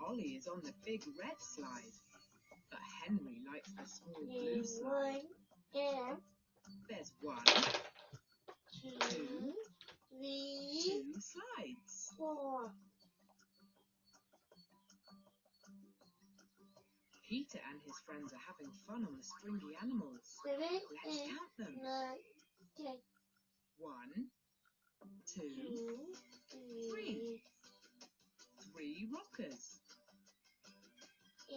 Ollie is on the big red slide, but Henry likes the small blue slide. There's 1, 2, 2 slides. 4. Peter and his friends are having fun on the springy animals. 7, Let's 8, count them. 9, 10. 1, 2, 3. 3 rockers. A,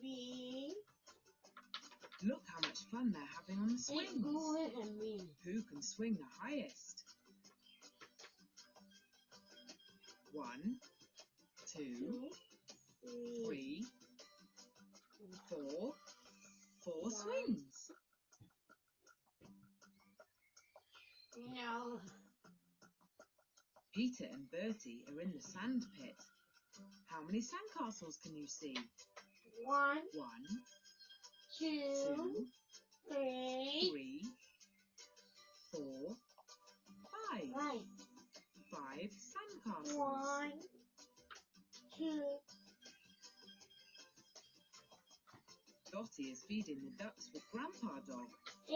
B. Look how much fun they're having on the swings. Henry. Who can swing the highest? 1, 2, 3, 4. 4 swings. No. Peter and Bertie are in the sand pit. How many sandcastles can you see? 1, 1, 2, 2, 3, 3, 4, 5. 5 sandcastles. 1, 2. Dottie is feeding the ducks with Grandpa Dog. 2.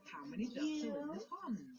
How many ducks are in the pond?